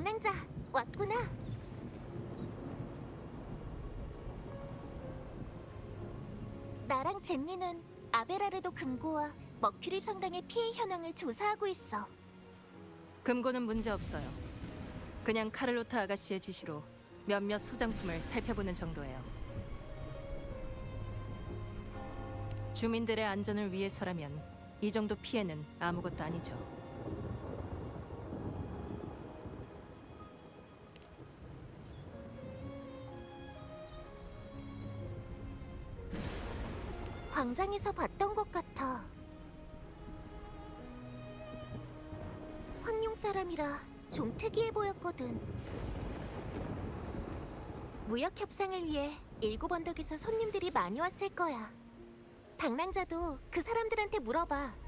당랑자 왔구나. 나랑 젠니는 아베라르도 금고와 머큐리 성당의 피해 현황을 조사하고 있어. 금고는 문제 없어요. 그냥 카를로타 아가씨의 지시로 몇몇 소장품을 살펴보는 정도예요. 주민들의 안전을 위해서라면 이 정도 피해는 아무것도 아니죠. 광장에서 봤던 것 같아. 황룡 사람이라 좀 특이해 보였거든. 무역 협상을 위해 일곱 언덕에서 손님들이 많이 왔을 거야. 당랑자도 그 사람들한테 물어봐.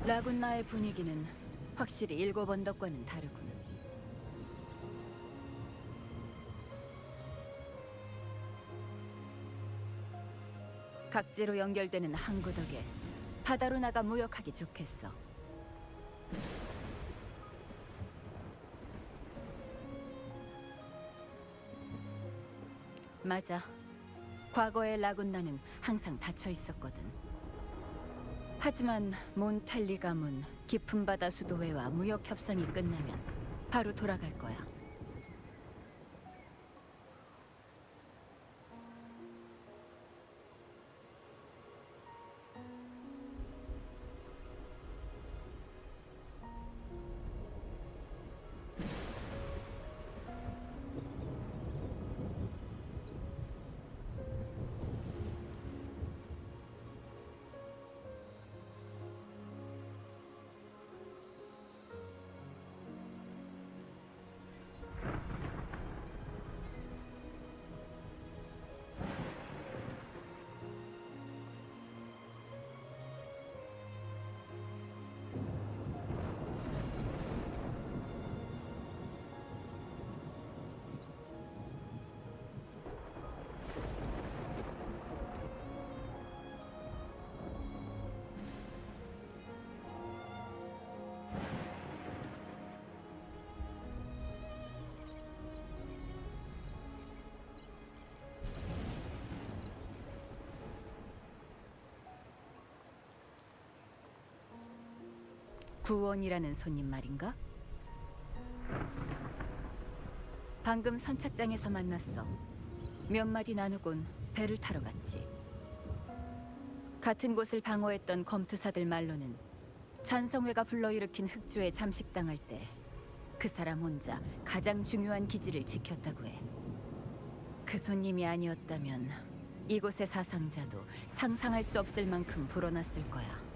라군나의 분위기는 확실히 일곱 언덕과는 다르군. 각지로 연결되는 항구 덕에 바다로 나가 무역하기 좋겠어. 맞아. 과거의 라군나는 항상 닫혀 있었거든. 하지만 몬탈리 가문 깊은 바다 수도회와 무역 협상이 끝나면 바로 돌아갈 거야. 구원이라는 손님 말인가? 방금 선착장에서 만났어. 몇 마디 나누곤 배를 타러 갔지. 같은 곳을 방어했던 검투사들 말로는 잔성회가 불러일으킨 흑조에 잠식당할 때 그 사람 혼자 가장 중요한 기지를 지켰다고 해. 그 손님이 아니었다면 이곳의 사상자도 상상할 수 없을 만큼 불어났을 거야.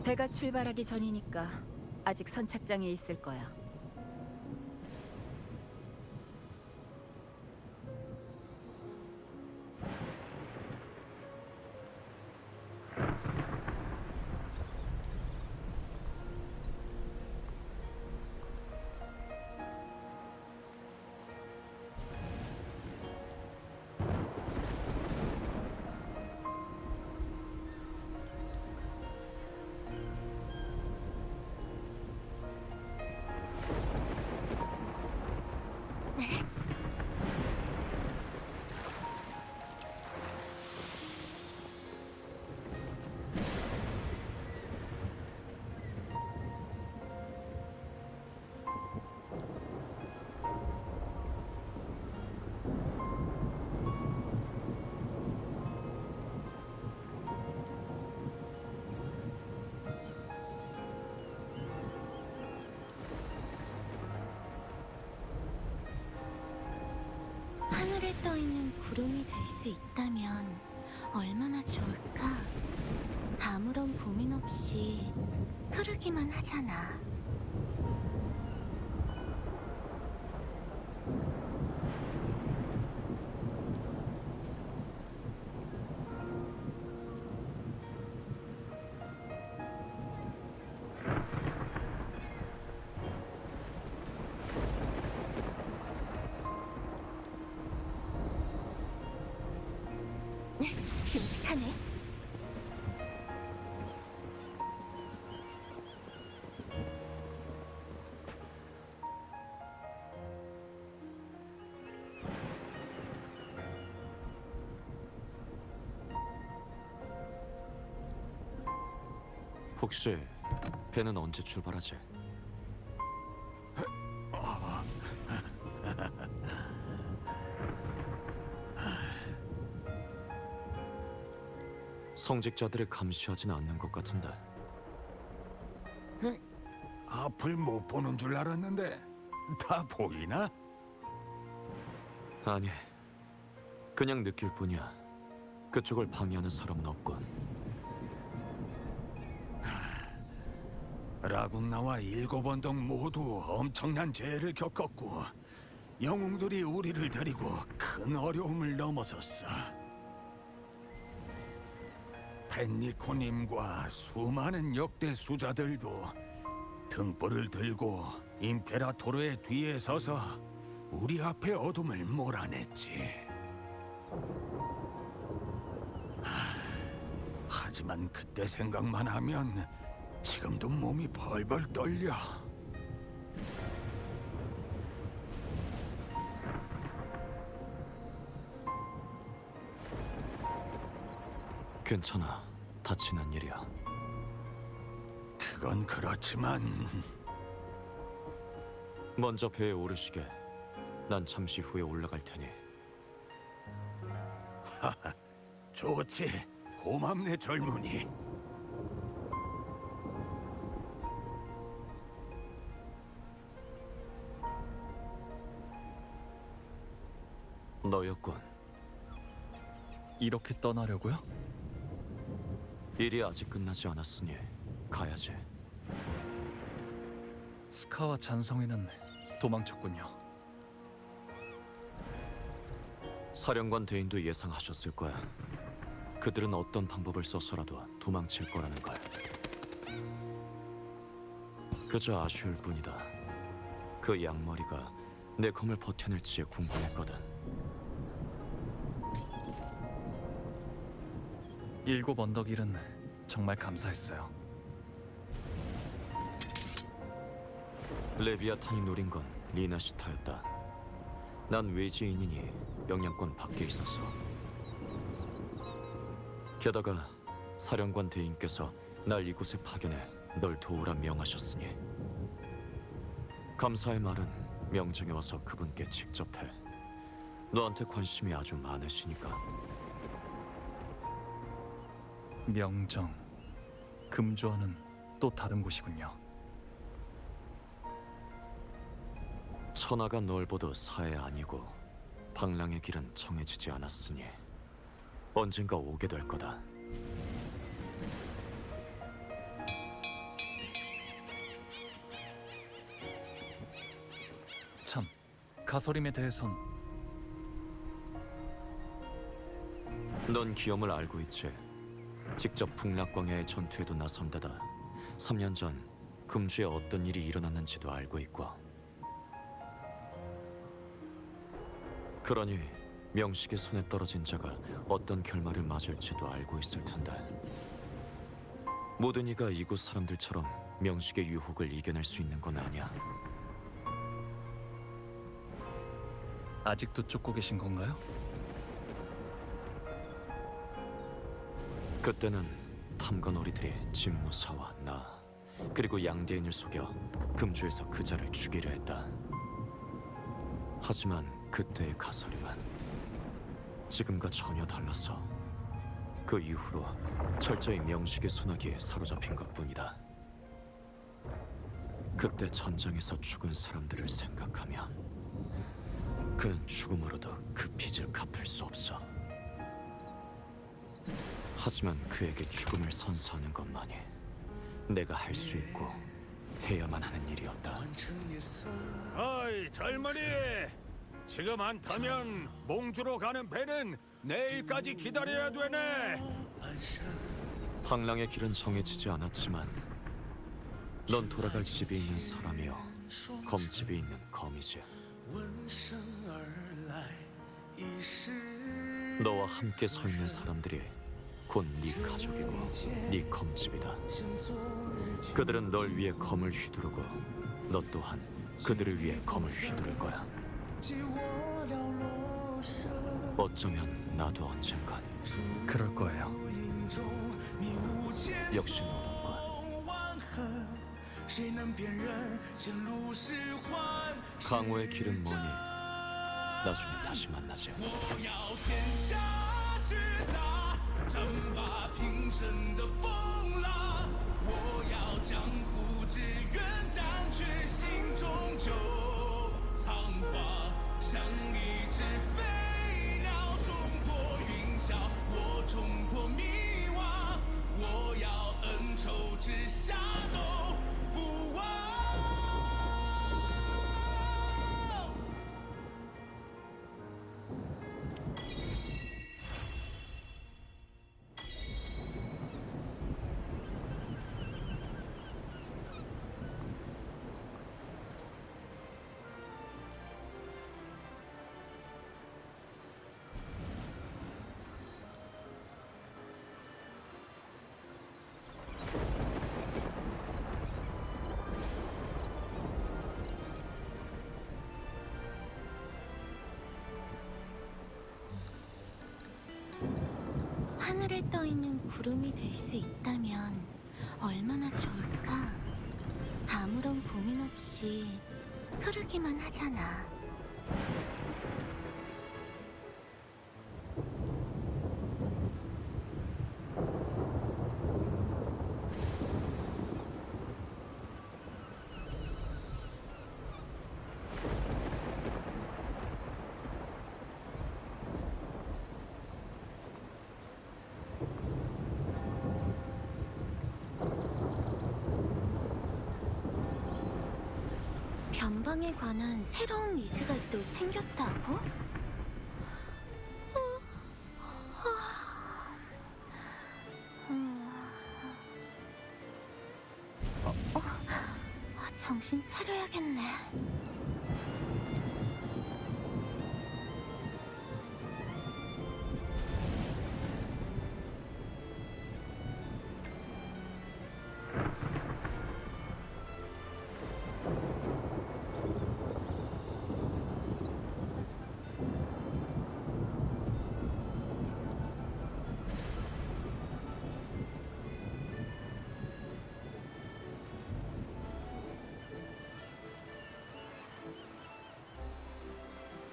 배가 출발하기 전이니까 아직 선착장에 있을 거야. 하늘에 떠 있는 구름이 될 수 있다면 얼마나 좋을까? 아무런 고민 없이 흐르기만 하잖아. 듬직하네. 혹시 배는 언제 출발하지? 성직자들이 감시하진 않는 것 같은데. 앞을 못 보는 줄 알았는데 다 보이나? 아니, 그냥 느낄 뿐이야. 그쪽을 방해하는 사람은 없군. 라군나와 일곱 언덕 모두 엄청난 재해를 겪었고 영웅들이 우리를 데리고 큰 어려움을 넘어섰어. 펜니코님과 수많은 역대 수자들도 등불을 들고 임페라토르의 뒤에 서서 우리 앞에 어둠을 몰아냈지. 하지만 그때 생각만 하면 지금도 몸이 벌벌 떨려. 괜찮아. 다치는 일이야. 그건 그렇지만 먼저 배에 오르시게. 난 잠시 후에 올라갈 테니. 좋지. 고맙네 젊은이. 너였군. 이렇게 떠나려고요? 일이 아직 끝나지 않았으니 가야지. 스카와 잔성이는 도망쳤군요. 사령관 대인도 예상하셨을 거야. 그들은 어떤 방법을 써서라도 도망칠 거라는 걸. 그저 아쉬울 뿐이다. 그 양머리가 내 검을 버텨낼지 궁금했거든. 일곱 언덕 일은 정말 감사했어요. 레비아탄이 노린 건 리나시타였다. 난 외지인이니 영향권 밖에 있었어. 게다가 사령관 대인께서 날 이곳에 파견해 널 도우라 명하셨으니 감사의 말은 명정에 와서 그분께 직접 해. 너한테 관심이 아주 많으시니까. 명정, 금주어는 또 다른 곳이군요. 천하가 넓어도 사해 아니고 방랑의 길은 정해지지 않았으니 언젠가 오게 될 거다. 참, 가서림에 대해선 넌 기염을 알고 있지? 직접 북락광야의 전투에도 나선 데다 3년 전 금주에 어떤 일이 일어났는지도 알고 있고. 그러니 명식의 손에 떨어진 자가 어떤 결말을 맞을지도 알고 있을 텐데. 모든 이가 이곳 사람들처럼 명식의 유혹을 이겨낼 수 있는 건 아니야. 아직도 쫓고 계신 건가요? 그때는 탐관오리들이 진무사와 나 그리고 양대인을 속여 금주에서 그 자를 죽이려 했다. 하지만 그때의 가설임은 지금과 전혀 달랐어. 그 이후로 철저히 명식의 소나기에 사로잡힌 것뿐이다. 그때 전장에서 죽은 사람들을 생각하면 그는 죽음으로도 그 빚을 갚을 수 없어. 하지만 그에게 죽음을 선사하는 것만이 내가 할 수 있고 해야만 하는 일이었다. 어이 젊은이, 지금 안 타면 몽주로 가는 배는 내일까지 기다려야 되네. 방랑의 길은 정해지지 않았지만 넌 돌아갈 집이 있는 사람이요, 검집이 있는 검이지. 너와 함께 서 있는 사람들이 곧 네 가족이고 네 검집이다. 그들은 널 위해 검을 휘두르고 너 또한 그들을 위해 검을 휘두를 거야. 어쩌면 나도 언젠간 그럴 거예요. 역시 너던걸. 강호의 길은 머니 나중에 다시 만나자. 争霸平生的风浪，我要江湖之远占据心中就仓皇，像一只飞鸟冲破云霄，我冲破迷惘，我要恩仇之下都不忘。 하늘에 떠 있는 구름이 될 수 있다면 얼마나 좋을까? 아무런 고민 없이 흐르기만 하잖아. 변방에 관한 새로운 니즈가 또 생겼다고? 정신 차려야겠네.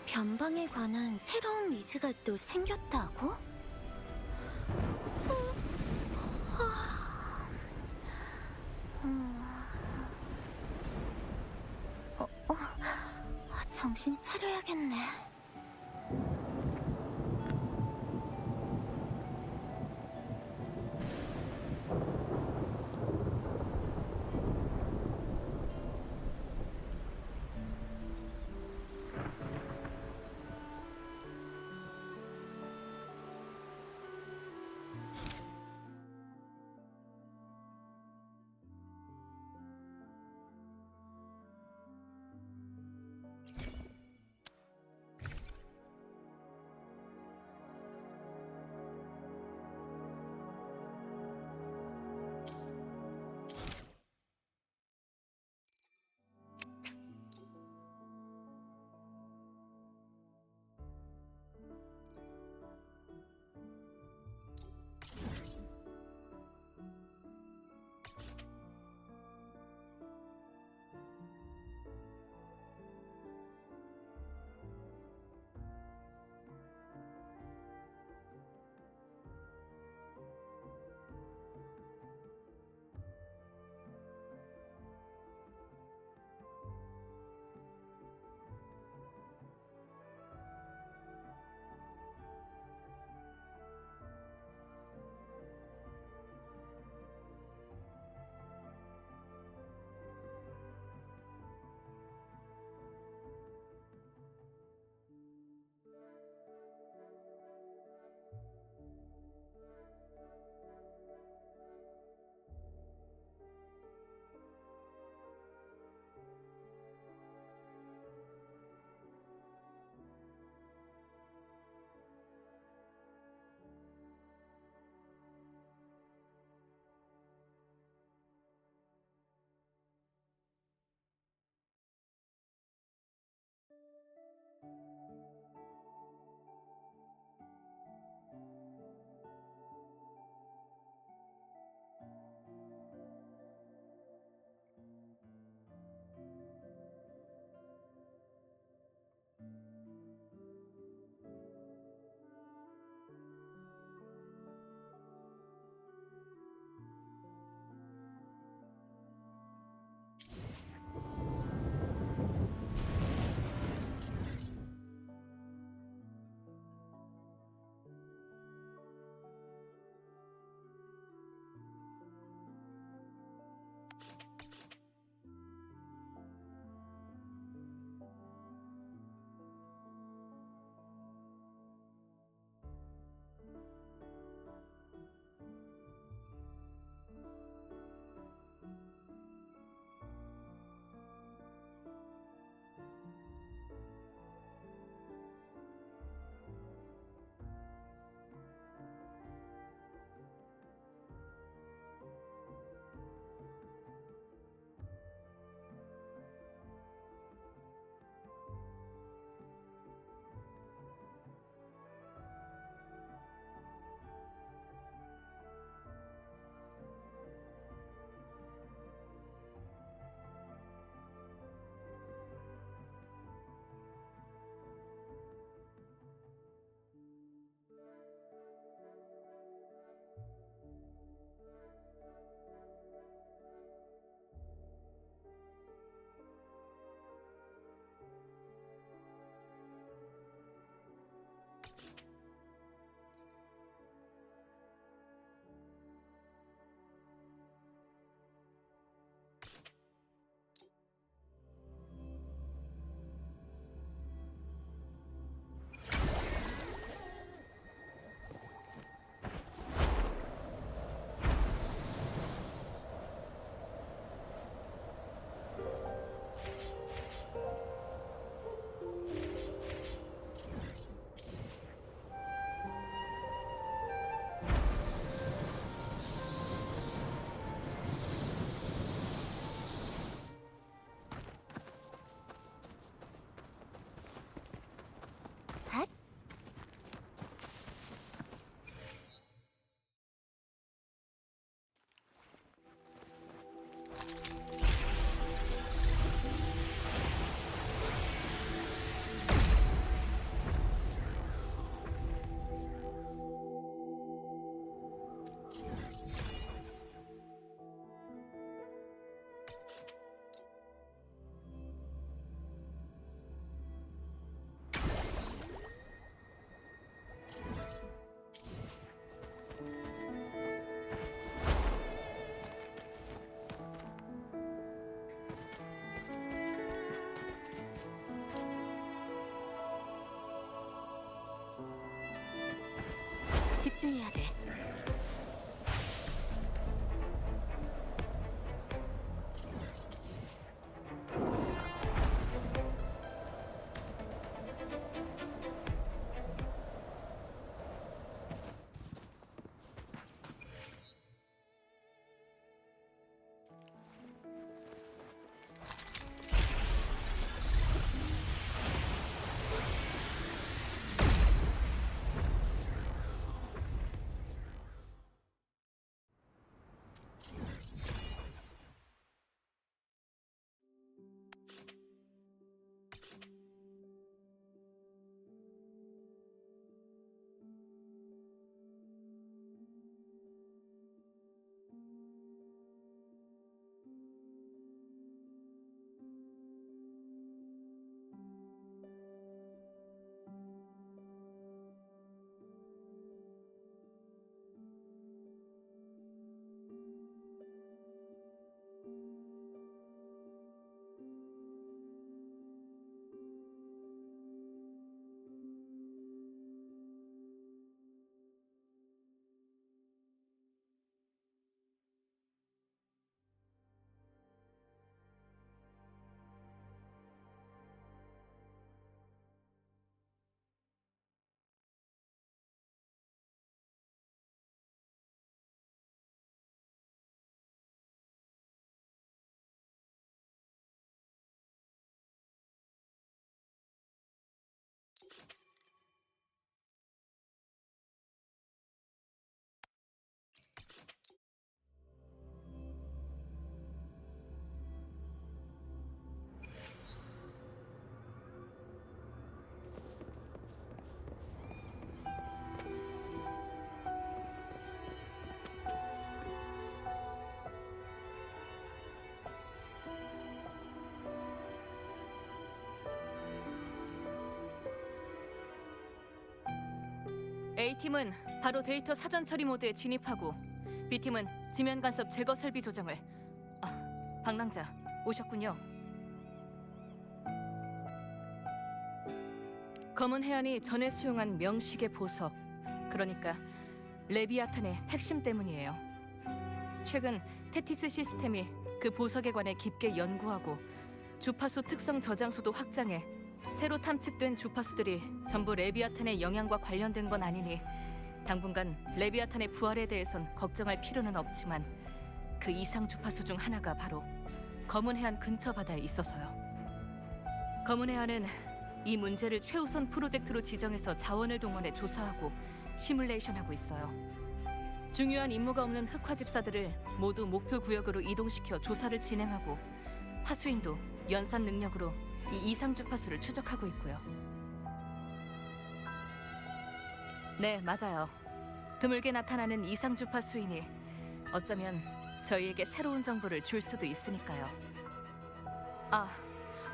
변방에 관한 새로운 니즈가 또 생겼다고? 정신 차려야겠네. 집중해야 돼. A팀은 바로 데이터 사전 처리 모드에 진입하고 B팀은 지면 간섭 제거 설비 조정을. 방랑자 오셨군요. 검은 해안이 전에 수용한 명식의 보석, 그러니까 레비아탄의 핵심 때문이에요. 최근 테티스 시스템이 그 보석에 관해 깊게 연구하고 주파수 특성 저장소도 확장해 새로 탐측된 주파수들이 전부 레비아탄의 영향과 관련된 건 아니니 당분간 레비아탄의 부활에 대해선 걱정할 필요는 없지만 그 이상 주파수 중 하나가 바로 검은 해안 근처 바다에 있어서요. 검은 해안은 이 문제를 최우선 프로젝트로 지정해서 자원을 동원해 조사하고 시뮬레이션하고 있어요. 중요한 임무가 없는 흑화 집사들을 모두 목표 구역으로 이동시켜 조사를 진행하고 파수인도 연산 능력으로 이 이상 주파수를 추적하고 있고요. 네, 맞아요. 드물게 나타나는 이상 주파수이니 어쩌면 저희에게 새로운 정보를 줄 수도 있으니까요.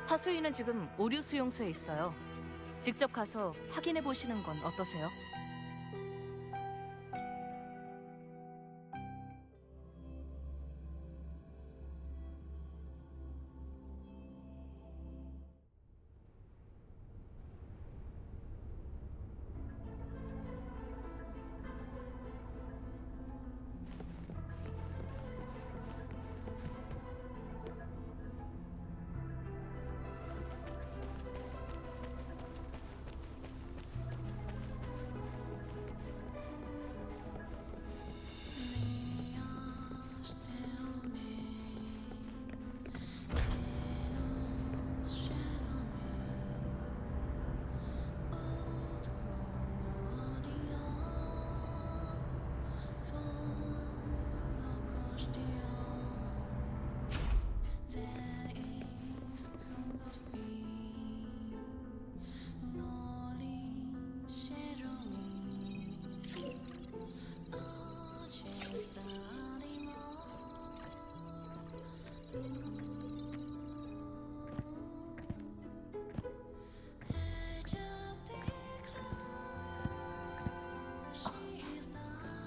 파수인은 지금 오류 수용소에 있어요. 직접 가서 확인해 보시는 건 어떠세요?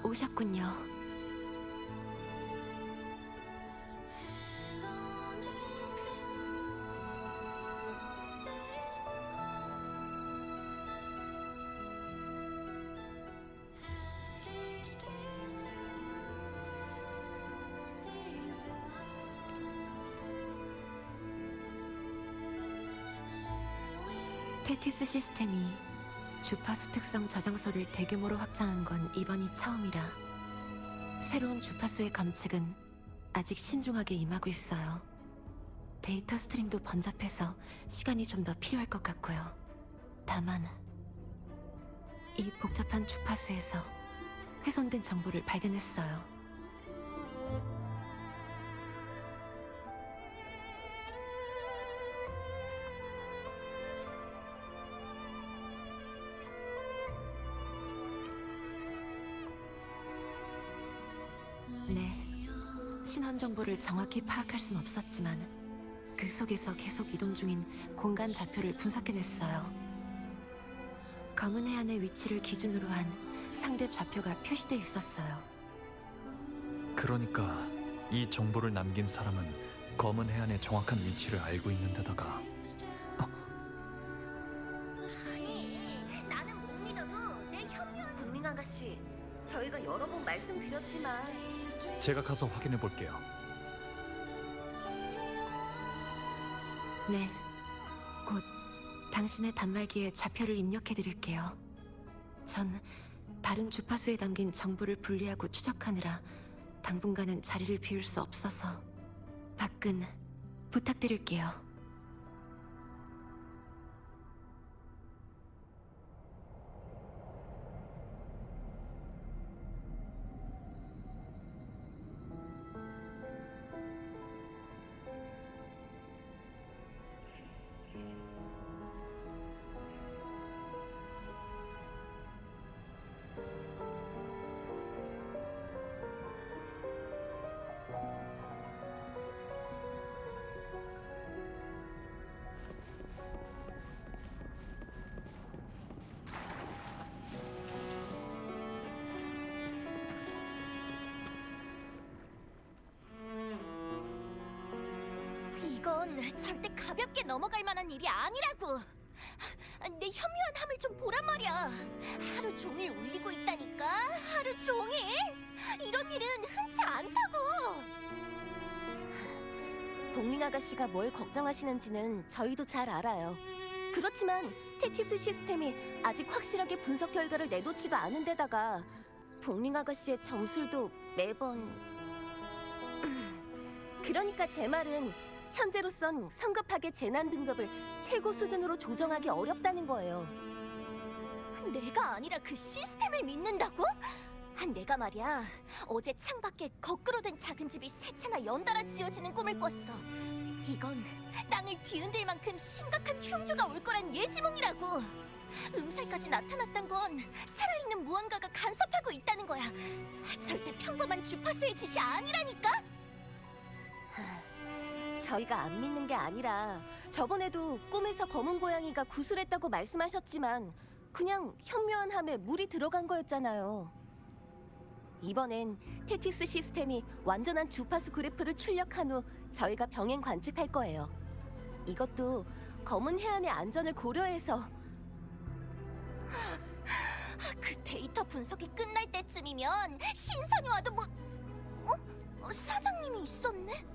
오셨군요. 테티스 시스템이 주파수 특성 저장소를 대규모로 확장한 건 이번이 처음이라 새로운 주파수의 감측은 아직 신중하게 임하고 있어요. 데이터 스트림도 번잡해서 시간이 좀 더 필요할 것 같고요. 다만 이 복잡한 주파수에서 훼손된 정보를 발견했어요. 네, 신원 정보를 정확히 파악할 순 없었지만 그 속에서 계속 이동 중인 공간 좌표를 분석해냈어요. 검은 해안의 위치를 기준으로 한 상대 좌표가 표시돼 있었어요. 그러니까 이 정보를 남긴 사람은 검은 해안의 정확한 위치를 알고 있는 데다가 나는 못 믿어도 내 현명한 국민 아가씨, 저희가 여러 번 말씀드렸지만 제가 가서 확인해 볼게요. 네, 곧 당신의 단말기에 좌표를 입력해 드릴게요. 전 다른 주파수에 담긴 정보를 분리하고 추적하느라 당분간은 자리를 비울 수 없어서 밖은 부탁드릴게요. 이건 절대 가볍게 넘어갈 만한 일이 아니라고. 내 현명함을 좀 보란 말이야. 하루 종일 울리고 있다니까. 하루 종일. 이런 일은 흔치 않다고. 복링 아가씨가 뭘 걱정하시는지는 저희도 잘 알아요. 그렇지만 테티스 시스템이 아직 확실하게 분석 결과를 내놓지도 않은 데다가 복링 아가씨의 점술도 매번... 그러니까 제 말은 현재로선 성급하게 재난 등급을 최고 수준으로 조정하기 어렵다는 거예요. 내가 아니라 그 시스템을 믿는다고? 내가 말이야, 어제 창밖에 거꾸로 된 작은 집이 세 채나 연달아 지어지는 꿈을 꿨어. 이건 땅을 뒤흔들 만큼 심각한 흉주가 올 거란 예지몽이라고. 음살까지 나타났던 건 살아있는 무언가가 간섭하고 있다는 거야. 절대 평범한 주파수의 짓이 아니라니까? 저희가 안 믿는 게 아니라 저번에도 꿈에서 검은 고양이가 구슬했다고 말씀하셨지만 그냥 현묘한 함에 물이 들어간 거였잖아요. 이번엔 테티스 시스템이 완전한 주파수 그래프를 출력한 후 저희가 병행 관측할 거예요. 이것도 검은 해안의 안전을 고려해서. 그 데이터 분석이 끝날 때쯤이면 신선이 와도 뭐... 사장님이 있었네?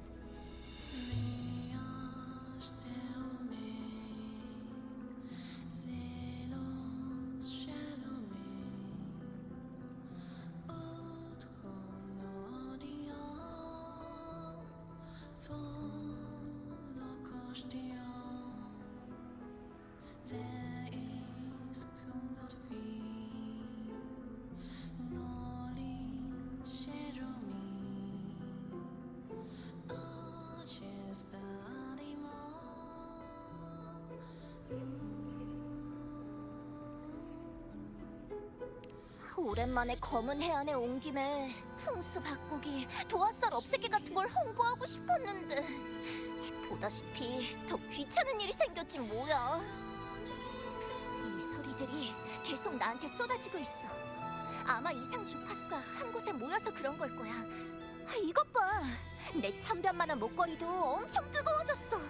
오랜만에 검은 해안에 온 김에 풍수 바꾸기, 도화살 없애기 같은 걸 홍보하고 싶었는데 보다시피 더 귀찮은 일이 생겼지 뭐야. 이 소리들이 계속 나한테 쏟아지고 있어. 아마 이상 주파수가 한 곳에 모여서 그런 걸 거야. 이것 봐, 내 천변만한 목걸이도 엄청 뜨거워졌어.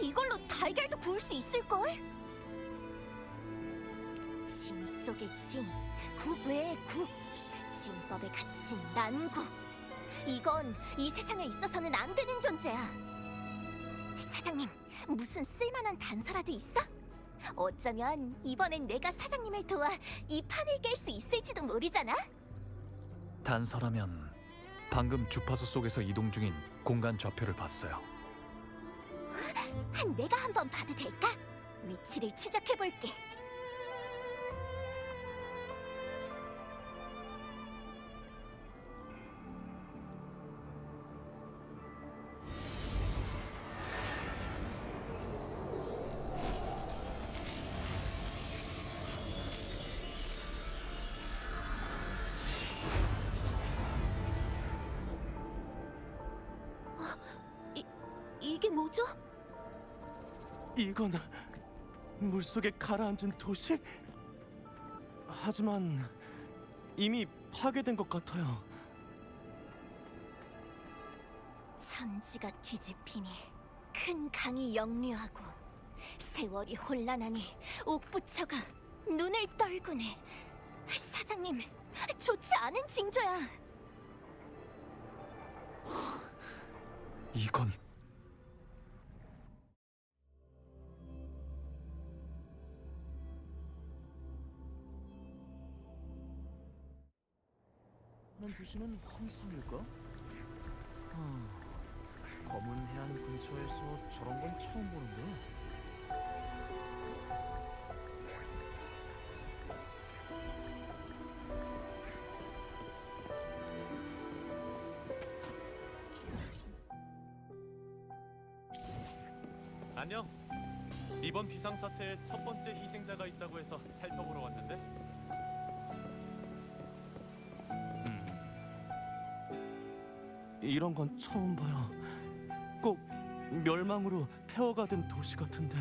이걸로 달걀도 구울 수 있을걸? 진 속의 진, 국 외의 국, 진법에 갇힌 난국. 이건 이 세상에 있어서는 안 되는 존재야. 사장님, 무슨 쓸만한 단서라도 있어? 어쩌면 이번엔 내가 사장님을 도와 이 판을 깰 수 있을지도 모르잖아. 단서라면 방금 주파수 속에서 이동 중인 공간 좌표를 봤어요. 내가 한번 봐도 될까? 위치를 추적해 볼게. 이게 뭐죠? 이건 물속에 가라앉은 도시? 하지만 이미 파괴된 것 같아요. 천지가 뒤집히니 큰 강이 역류하고 세월이 혼란하니 옥부처가 눈을 떨구네. 사장님, 좋지 않은 징조야. 이건 난 도시는 환상일까? 검은 해안 근처에서 저런 건 처음 보는데. 안녕. 이번 비상사태의 첫 번째 희생자가 있다고 해서 살펴보러 왔는데. 이런 건 처음 봐요. 꼭 멸망으로 폐허가 된 도시 같은데.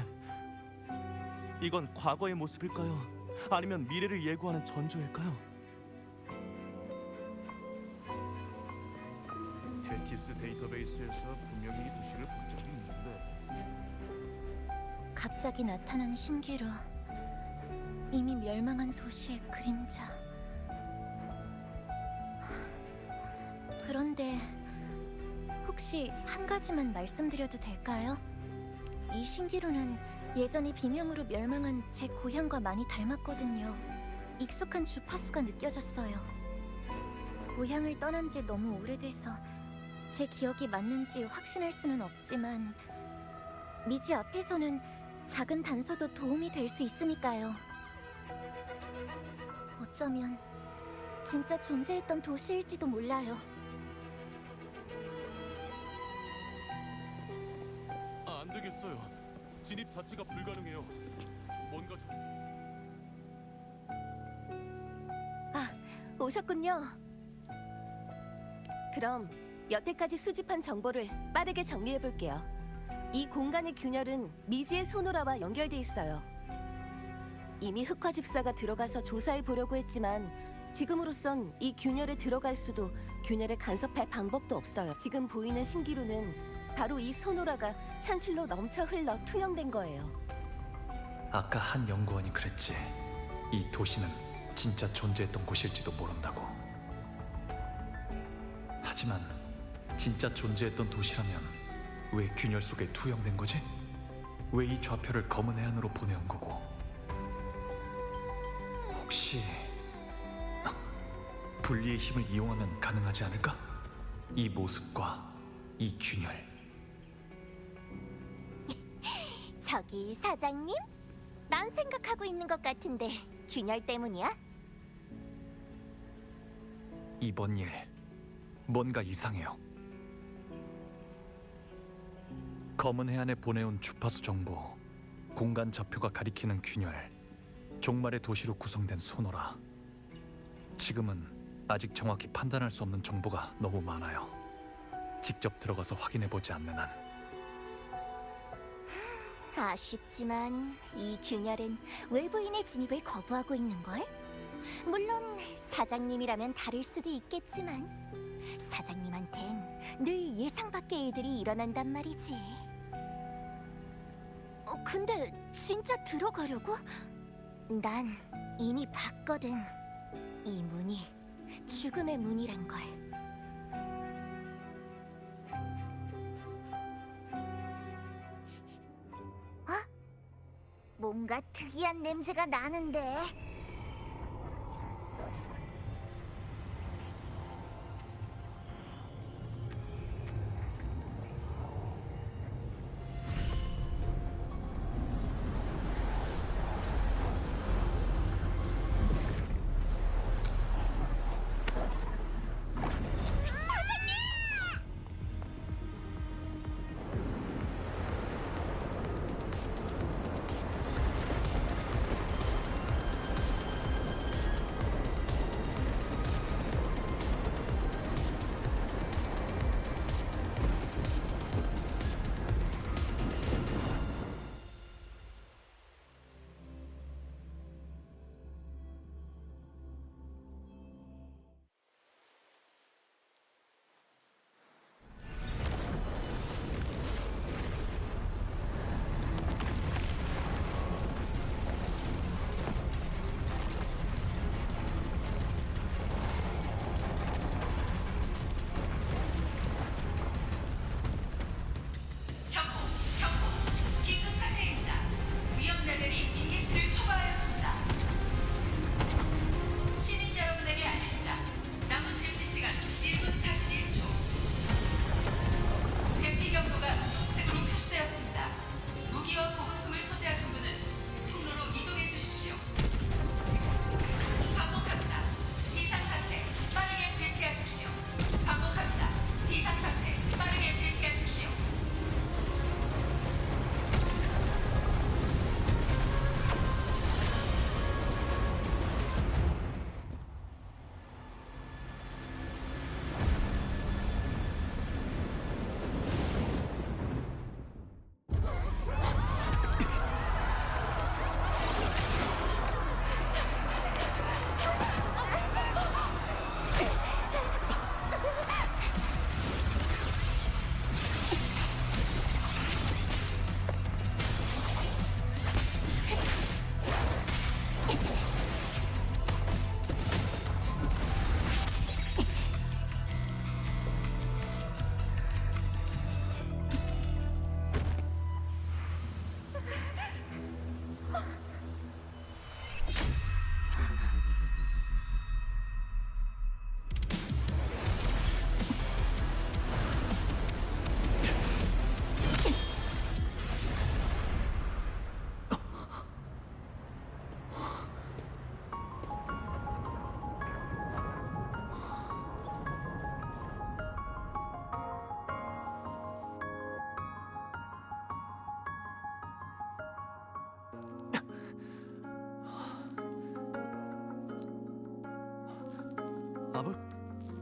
이건 과거의 모습일까요? 아니면 미래를 예고하는 전조일까요? 테티스 데이터베이스에서 분명히 이 도시를 본 적이 있는데. 갑자기 나타난 신기루. 이미 멸망한 도시의 그림자. 그런데 혹시 한 가지만 말씀드려도 될까요? 이 신기루는 예전에 비명으로 멸망한 제 고향과 많이 닮았거든요. 익숙한 주파수가 느껴졌어요. 고향을 떠난 지 너무 오래돼서 제 기억이 맞는지 확신할 수는 없지만 미지 앞에서는 작은 단서도 도움이 될 수 있으니까요. 어쩌면 진짜 존재했던 도시일지도 몰라요. 안 되겠어요. 진입 자체가 불가능해요. 뭔가 좀... 오셨군요. 그럼 여태까지 수집한 정보를 빠르게 정리해볼게요. 이 공간의 균열은 미지의 소노라와 연결돼 있어요. 이미 흑화 집사가 들어가서 조사해 보려고 했지만 지금으로선 이 균열에 들어갈 수도 균열에 간섭할 방법도 없어요. 지금 보이는 신기루는 바로 이 소노라가 현실로 넘쳐 흘러 투영된 거예요. 아까 한 연구원이 그랬지. 이 도시는 진짜 존재했던 곳일지도 모른다고. 하지만 진짜 존재했던 도시라면 왜 균열 속에 투영된 거지? 왜 이 좌표를 검은 해안으로 보내온 거고? 혹시 분리의 힘을 이용하면 가능하지 않을까? 이 모습과 이 균열. 저기 사장님? 난 생각하고 있는 것 같은데 균열 때문이야? 이번 일 뭔가 이상해요. 검은 해안에 보내온 주파수 정보, 공간 좌표가 가리키는 균열, 종말의 도시로 구성된 소노라. 지금은 아직 정확히 판단할 수 없는 정보가 너무 많아요. 직접 들어가서 확인해보지 않는 한. 아쉽지만 이 균열은 외부인의 진입을 거부하고 있는걸? 물론 사장님이라면 다를 수도 있겠지만 사장님한텐 늘 예상 밖의 일들이 일어난단 말이지. 근데 진짜 들어가려고? 난 이미 봤거든. 이 문이 죽음의 문이란 걸. 뭔가 특이한 냄새가 나는데.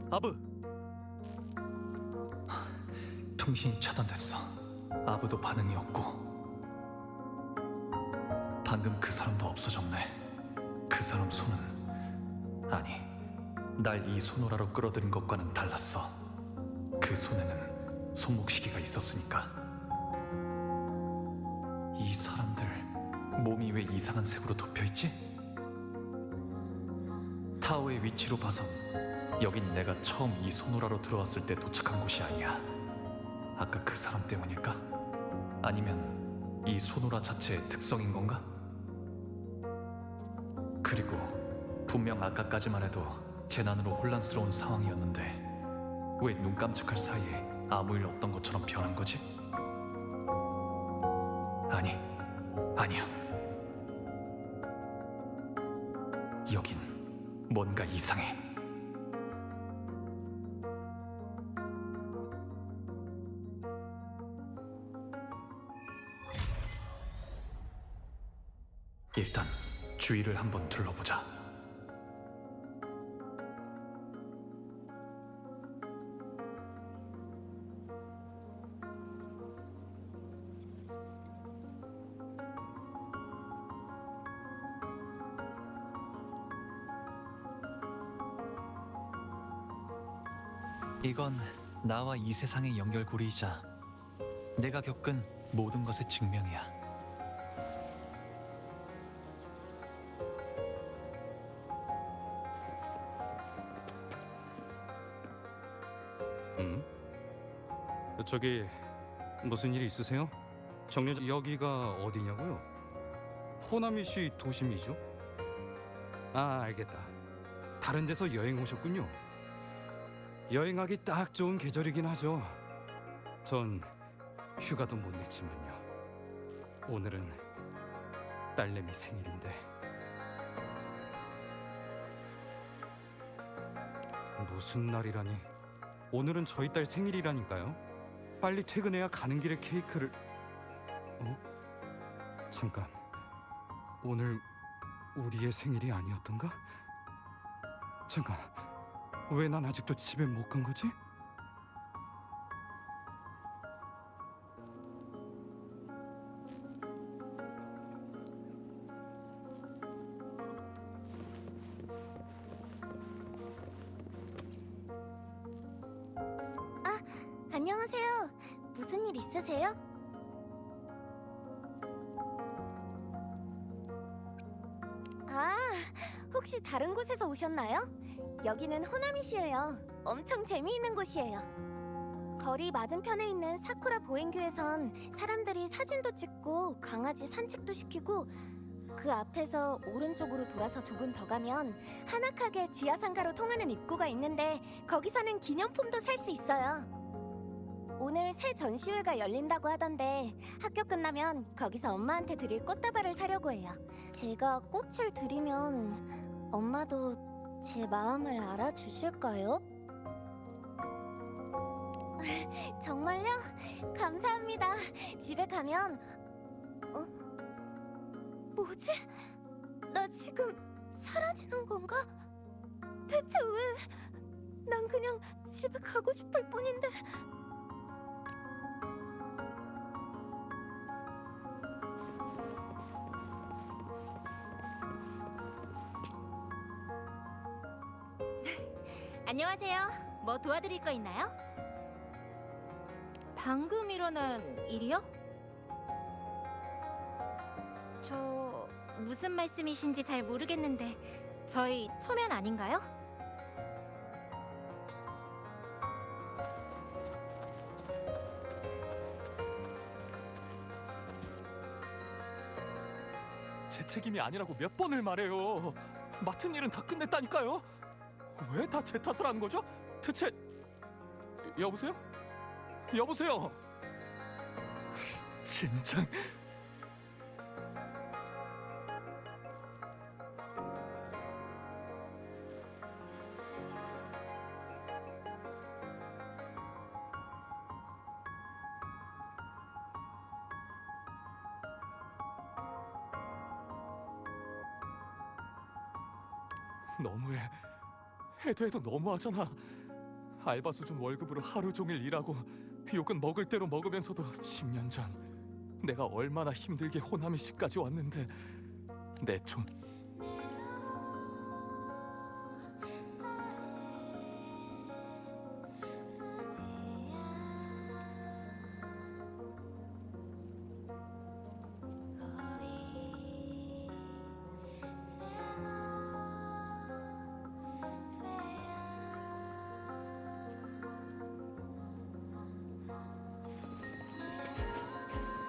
아브! 통신이 차단됐어. 아부도 반응이 없고 방금 그 사람도 없어졌네. 그 사람 손은 아니, 날 이 소노라로 끌어들인 것과는 달랐어. 그 손에는 손목시계가 있었으니까. 이 사람들 몸이 왜 이상한 색으로 덮여있지? 타워의 위치로 봐선 여긴 내가 처음 이 소노라로 들어왔을 때 도착한 곳이 아니야. 아까 그 사람 때문일까? 아니면 이 소노라 자체의 특성인 건가? 그리고 분명 아까까지만 해도 재난으로 혼란스러운 상황이었는데 왜 눈 깜짝할 사이에 아무 일 없던 것처럼 변한 거지? 아니야. 여긴 뭔가 이상해. 일단 주위를 한번 둘러보자. 이건 나와 이 세상의 연결고리이자 내가 겪은 모든 것의 증명이야. 저기 무슨 일 있으세요? 정류장 여기가 어디냐고요? 호나미시 도심이죠? 아, 알겠다. 다른 데서 여행 오셨군요. 여행하기 딱 좋은 계절이긴 하죠. 전 휴가도 못 냈지만요. 오늘은 딸내미 생일인데. 무슨 날이라니? 오늘은 저희 딸 생일이라니까요. 빨리 퇴근해야 가는 길에 케이크를... 잠깐, 오늘 우리의 생일이 아니었던가? 잠깐, 왜 난 아직도 집에 못 간 거지? 안녕하세요. 무슨 일 있으세요? 아, 혹시 다른 곳에서 오셨나요? 여기는 호나미시예요. 엄청 재미있는 곳이에요. 거리 맞은편에 있는 사쿠라 보행교에선 사람들이 사진도 찍고 강아지 산책도 시키고, 그 앞에서 오른쪽으로 돌아서 조금 더 가면 하나카게 지하상가로 통하는 입구가 있는데 거기서는 기념품도 살 수 있어요. 오늘 새 전시회가 열린다고 하던데 학교 끝나면 거기서 엄마한테 드릴 꽃다발을 사려고 해요. 제가 꽃을 드리면 엄마도 제 마음을 알아주실까요? 정말요? 감사합니다. 집에 가면... 뭐지? 나 지금 사라지는 건가? 대체 왜? 난 그냥 집에 가고 싶을 뿐인데... 안녕하세요. 뭐 도와드릴 거 있나요? 방금 일어난 일이요? 저... 무슨 말씀이신지 잘 모르겠는데 저희 초면 아닌가요? 제 책임이 아니라고 몇 번을 말해요. 맡은 일은 다 끝냈다니까요. 왜 다 제 탓을 하는 거죠? 대체... 여보세요? 여보세요? 진짜... 너무해. 해도 해도 너무하잖아. 알바 수준 월급으로 하루 종일 일하고 욕은 먹을 대로 먹으면서도 10년 전 내가 얼마나 힘들게 호나미시까지 왔는데 내 돈...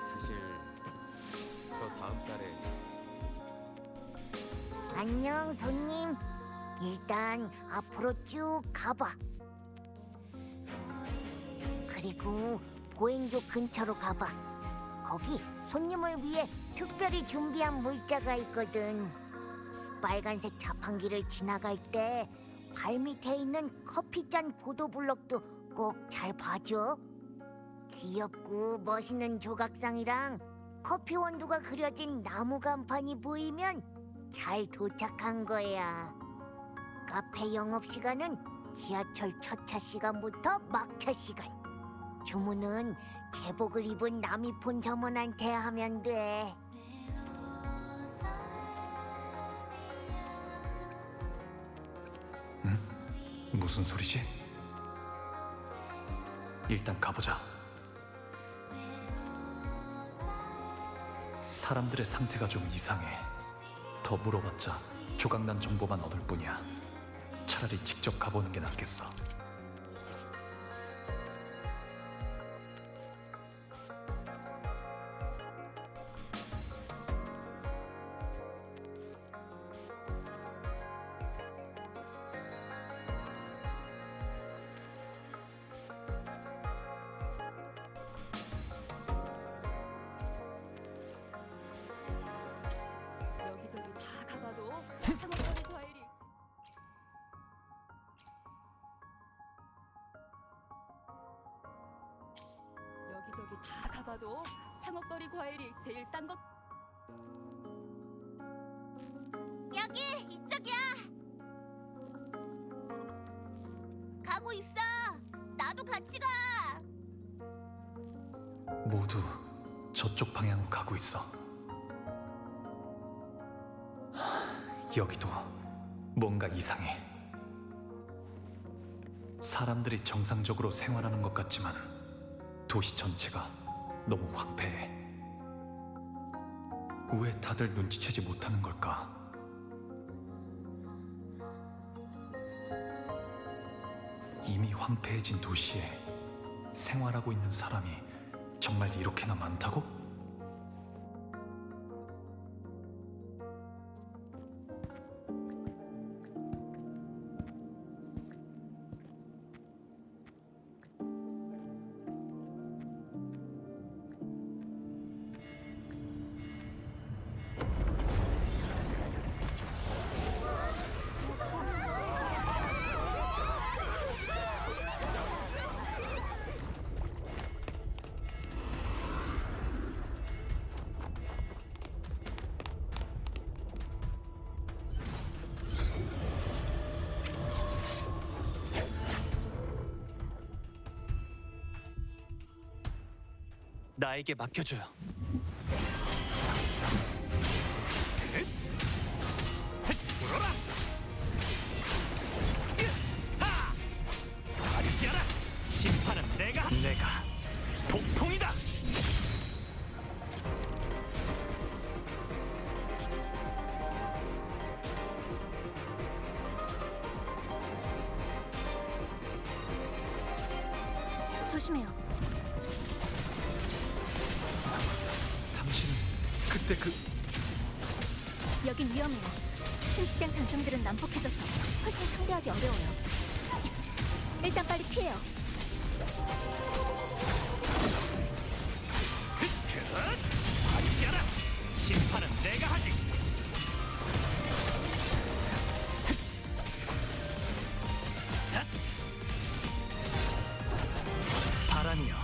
사실 저 다음 달에 안녕, 손님. 일단 앞으로 쭉 가봐. 그리고 보행교 근처로 가봐. 거기 손님을 위해 특별히 준비한 물자가 있거든. 빨간색 자판기를 지나갈 때 발밑에 있는 커피잔 보도블럭도 꼭 잘 봐줘. 귀엽고 멋있는 조각상이랑 커피 원두가 그려진 나무 간판이 보이면 잘 도착한 거야. 카페 영업시간은 지하철 첫차 시간부터 막차 시간. 주문은 제복을 입은 남이폰 점원한테 하면 돼. 무슨 소리지? 일단 가보자. 사람들의 상태가 좀 이상해. 더 물어봤자 조각난 정보만 얻을 뿐이야. 차라리 직접 가보는 게 낫겠어. 봐도 상어벌이 과일이 제일 싼 것. 여기 이쪽이야. 가고 있어. 나도 같이 가. 모두 저쪽 방향으로 가고 있어. 여기도 뭔가 이상해. 사람들이 정상적으로 생활하는 것 같지만 도시 전체가 너무 황폐해. 왜 다들 눈치채지 못하는 걸까? 이미 황폐해진 도시에 생활하고 있는 사람이 정말 이렇게나 많다고? 나에게 맡겨줘요. 불어라! 가리지 않아! 심판은 내가 폭풍이다! 조심해요. 당신은 그때 여긴 위험해요. 침식된 잔성들은 난폭해져서 훨씬 상대하기 어려워요. 일단 빨리 피해요. 가리지 않아! 심판은 내가 하지! 바람이여,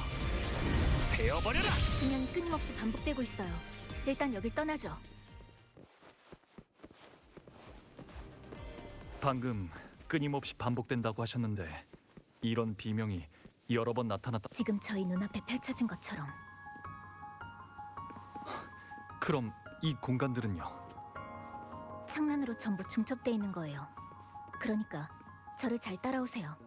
베어버려라! 분명히 끊임없이 반복되고 있어요. 일단 여길 떠나죠. 방금 끊임없이 반복된다고 하셨는데 이런 비명이 여러 번 나타났다. 지금 저희 눈앞에 펼쳐진 것처럼. 그럼 이 공간들은요? 창란으로 전부 중첩돼 있는 거예요. 그러니까 저를 잘 따라오세요.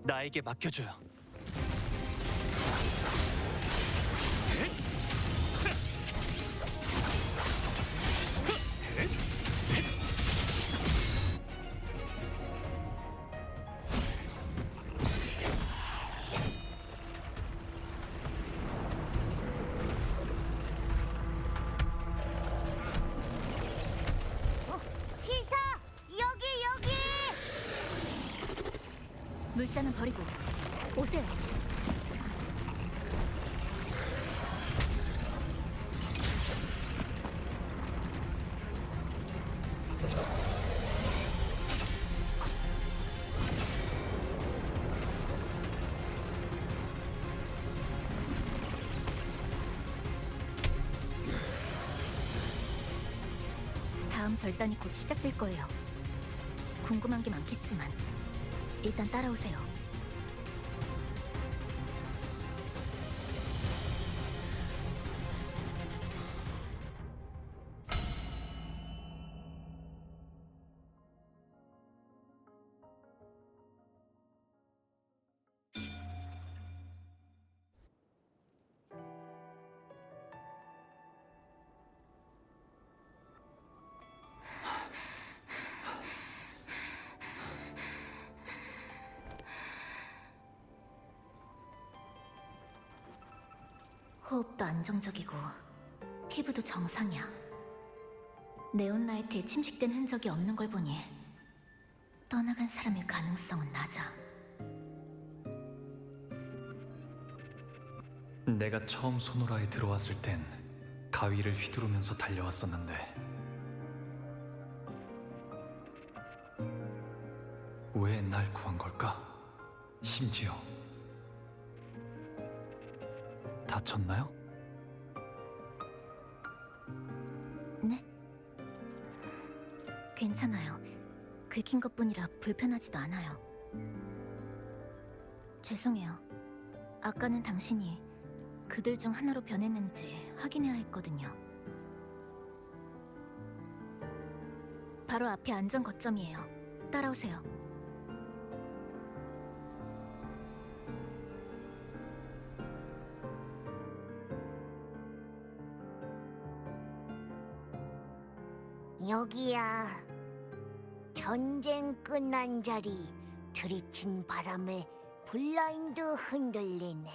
나에게 맡겨줘요. 치사! 여기! 물자는 버리고 오세요. 다음 절단이 곧 시작될 거예요. 궁금한 게 많겠지만 일단 따라오세요. 호흡도 안정적이고 피부도 정상이야. 네온라이트에 침식된 흔적이 없는 걸 보니 떠나간 사람일 가능성은 낮아. 내가 처음 소노라에 들어왔을 땐 가위를 휘두르면서 달려왔었는데 왜 날 구한 걸까? 심지어 다쳤나요? 네? 괜찮아요. 긁힌 것뿐이라 불편하지도 않아요. 죄송해요. 아까는 당신이 그들 중 하나로 변했는지 확인해야 했거든요. 바로 앞에 안전 거점이에요. 따라오세요. 여기야. 전쟁 끝난 자리. 들이친 바람에 블라인드 흔들리네.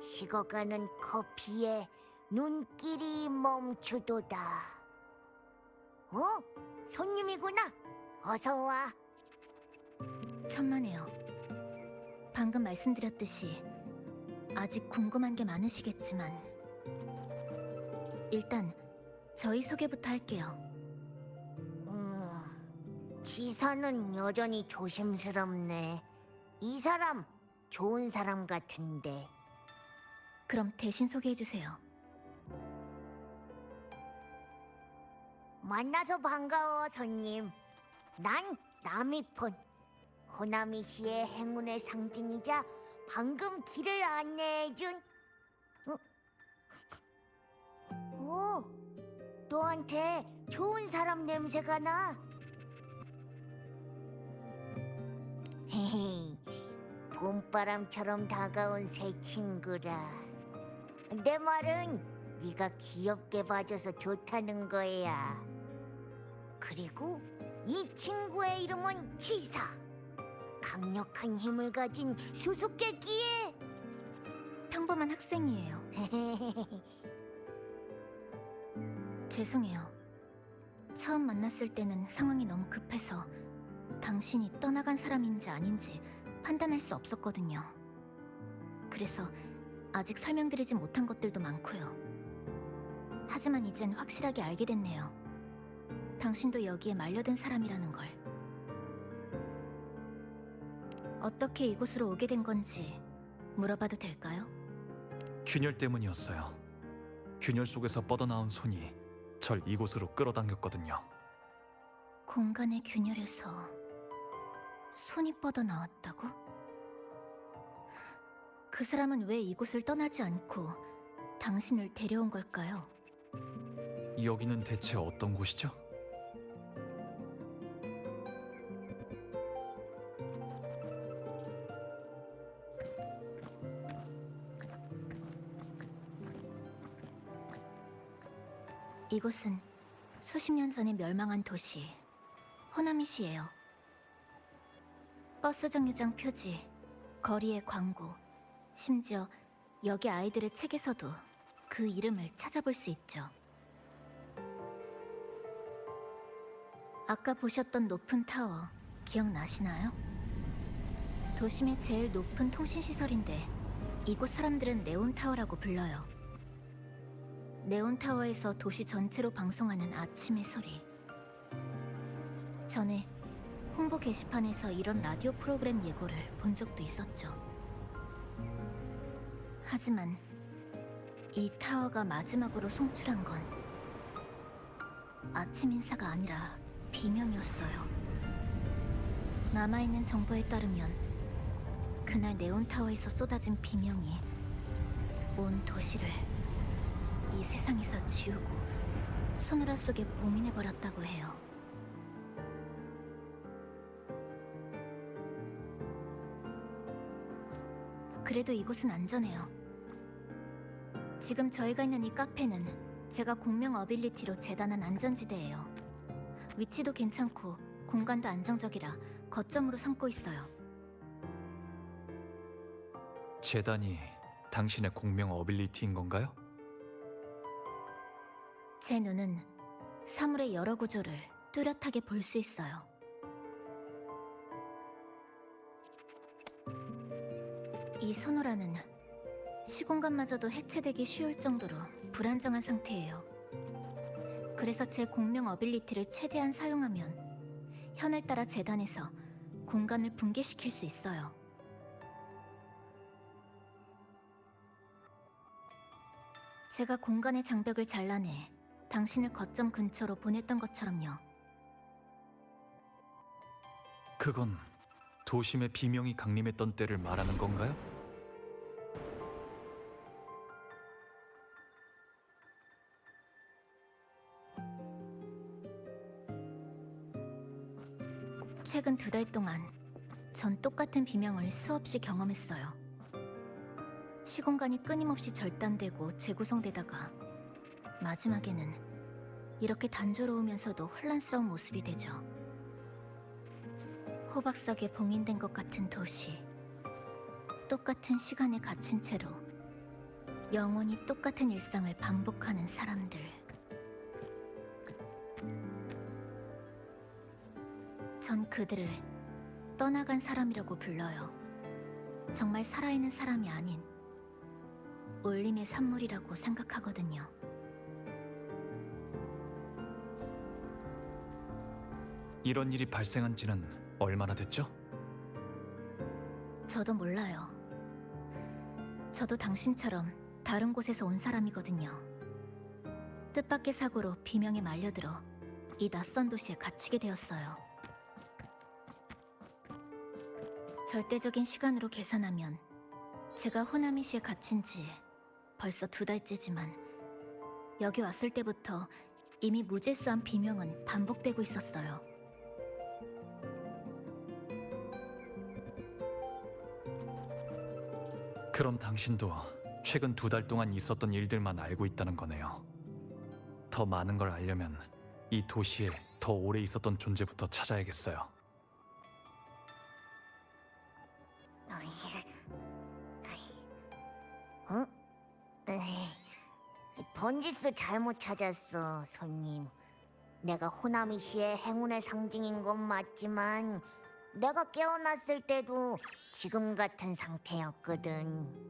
식어가는 커피에 눈길이 멈추도다. 어? 손님이구나. 어서 와. 천만에요. 방금 말씀드렸듯이 아직 궁금한 게 많으시겠지만 일단 저희 소개부터 할게요. 지사는 여전히 조심스럽네. 이 사람 좋은 사람 같은데. 그럼 대신 소개해주세요. 만나서 반가워, 손님. 난 나미폰. 호나미 씨의 행운의 상징이자 방금 길을 안내해준. 너한테 좋은 사람 냄새가 나. 헤헤, 봄바람처럼 다가온 새 친구라. 내 말은 네가 귀엽게 봐줘서 좋다는 거야. 그리고 이 친구의 이름은 치사. 강력한 힘을 가진 수수께끼에. 평범한 학생이에요. 죄송해요. 처음 만났을 때는 상황이 너무 급해서 당신이 떠나간 사람인지 아닌지 판단할 수 없었거든요. 그래서 아직 설명드리지 못한 것들도 많고요. 하지만 이젠 확실하게 알게 됐네요. 당신도 여기에 말려든 사람이라는 걸. 어떻게 이곳으로 오게 된 건지 물어봐도 될까요? 균열 때문이었어요. 균열 속에서 뻗어나온 손이 절 이곳으로 끌어당겼거든요. 공간의 균열에서 손이 뻗어 나왔다고? 그 사람은 왜 이곳을 떠나지 않고 당신을 데려온 걸까요? 여기는 대체 어떤 곳이죠? 이곳은 수십 년 전에 멸망한 도시 호나미시예요. 버스 정류장 표지, 거리의 광고, 심지어 여기 아이들의 책에서도 그 이름을 찾아볼 수 있죠. 아까 보셨던 높은 타워 기억나시나요? 도심의 제일 높은 통신시설인데 이곳 사람들은 네온타워라고 불러요. 네온타워에서 도시 전체로 방송하는 아침의 소리. 전에 홍보 게시판에서 이런 라디오 프로그램 예고를 본 적도 있었죠. 하지만 이 타워가 마지막으로 송출한 건 아침 인사가 아니라 비명이었어요. 남아있는 정보에 따르면 그날 네온타워에서 쏟아진 비명이 온 도시를 이 세상에서 지우고 소노라 속에 봉인해버렸다고 해요. 그래도 이곳은 안전해요. 지금 저희가 있는 이 카페는 제가 공명 어빌리티로 재단한 안전지대예요. 위치도 괜찮고 공간도 안정적이라 거점으로 삼고 있어요. 재단이 당신의 공명 어빌리티인 건가요? 제 눈은 사물의 여러 구조를 뚜렷하게 볼 수 있어요. 이 소노라는 시공간마저도 해체되기 쉬울 정도로 불안정한 상태예요. 그래서 제 공명 어빌리티를 최대한 사용하면 현을 따라 재단해서 공간을 붕괴시킬 수 있어요. 제가 공간의 장벽을 잘라내 당신을 거점 근처로 보냈던 것처럼요. 그건 도심의 비명이 강림했던 때를 말하는 건가요? 최근 2달 동안 전 똑같은 비명을 수없이 경험했어요. 시공간이 끊임없이 절단되고 재구성되다가 마지막에는 이렇게 단조로우면서도 혼란스러운 모습이 되죠. 호박석에 봉인된 것 같은 도시, 똑같은 시간에 갇힌 채로 영원히 똑같은 일상을 반복하는 사람들. 전 그들을 떠나간 사람이라고 불러요. 정말 살아있는 사람이 아닌 울림의 산물이라고 생각하거든요. 이런 일이 발생한 지는 얼마나 됐죠? 저도 몰라요. 저도 당신처럼 다른 곳에서 온 사람이거든요. 뜻밖의 사고로 비명에 말려들어 이 낯선 도시에 갇히게 되었어요. 절대적인 시간으로 계산하면 제가 호나미시에 갇힌 지 벌써 2달째지만 여기 왔을 때부터 이미 무질서한 비명은 반복되고 있었어요. 그럼 당신도 최근 2달 동안 있었던 일들만 알고 있다는 거네요. 더 많은 걸 알려면 이 도시에 더 오래 있었던 존재부터 찾아야겠어요. 어? 번지스 잘못 찾았어, 손님. 내가 호나미 씨의 행운의 상징인 건 맞지만 내가 깨어났을 때도 지금 같은 상태였거든.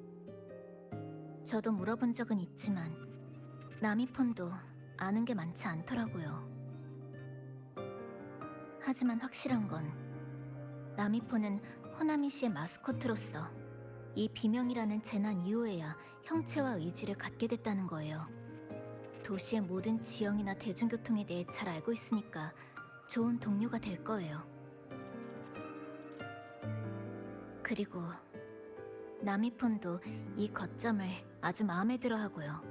저도 물어본 적은 있지만 나미폰도 아는 게 많지 않더라고요. 하지만 확실한 건 나미폰은 호나미 씨의 마스코트로서 이 비명이라는 재난 이후에야 형체와 의지를 갖게 됐다는 거예요. 도시의 모든 지형이나 대중교통에 대해 잘 알고 있으니까 좋은 동료가 될 거예요. 그리고 나미폰도 이 거점을 아주 마음에 들어 하고요.